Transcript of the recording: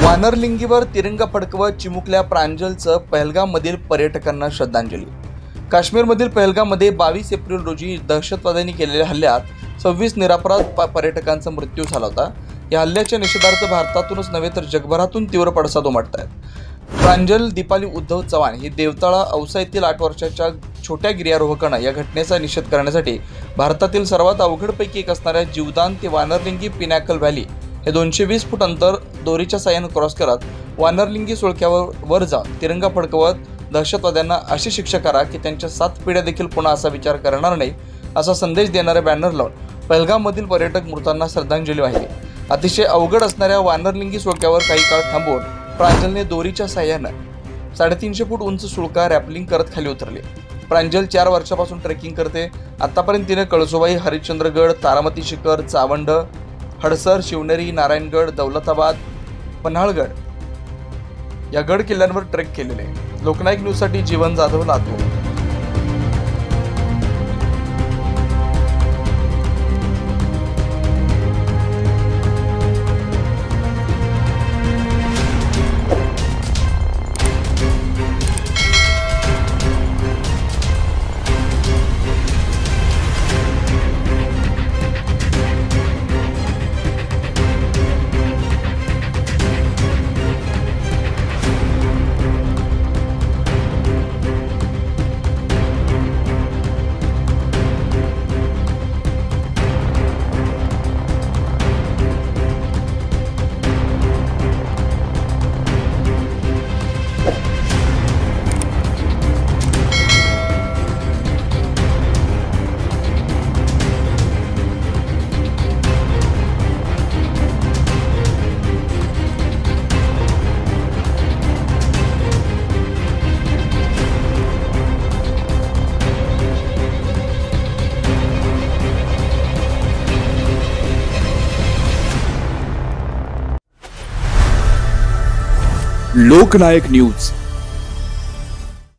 वानरलिंगीवर तिरंगा फडकवत चिमुकल्या प्रांजलचं पहलगाममधील पर्यटकांना श्रद्धांजली। काश्मीरमधील पहलगाममध्ये 22 एप्रिल रोजी दहशतवाद्यांनी केलेल्या हल्ल्यात 26 निरपराध पर्यटकांचा मृत्यू झाला होता। या हल्ल्याच्या निषेधार्थ भारतातूनच नव्हे तर जगभरातून तीव्र पडसाद उमटत आहेत। प्रांजल दीपाली उद्धव चव्हाण ही देवतळा औसा येथील 8 वर्षाच्या छोट्या गिर्यारोहकानं या घटनेचा निषेध करण्यासाठी भारतातील सर्वात अवघडपैकी एक असणाऱ्या जीवदान ते वानरलिंगी पिनॅकल व्हॅली हे 220 फूट अंतर दोरीच्या साह्याने क्रॉस करत वानरलिंगी सुळक्यावर वर जाऊन तिरंगा फडकवत दहशतवाद्यांना अशी शिक्षा करा की त्यांच्या 7 पिढ्या देखील पुन्हा असा विचार करणार नाही असा संदेश देणारे बॅनर लावून पहलगाममधील पर्यटक मृतांना श्रद्धांजली वाहिली। अतिशय अवघड असणाऱ्या वानरलिंगी सुळक्यावर काही काळ थांबून प्रांजलने दोरीच्या साह्याने 350 फूट उंच सुळका रॅपलिंग करत खाली उतरले। प्रांजल 4 वर्षापासून ट्रेकिंग करते। आतापर्यंत तिने कळसोबाई, हरिश्चंद्रगड, तारामती शिखर, चावंड, हडसर, शिवनेरी, नारायणगड, दौलताबाद, पन्हाळगड या गड किल्ल्यांवर ट्रेक केलेले। लोकनायक न्यूज साठी जीवन जाधव, लातूर। लोकनायक न्यूज।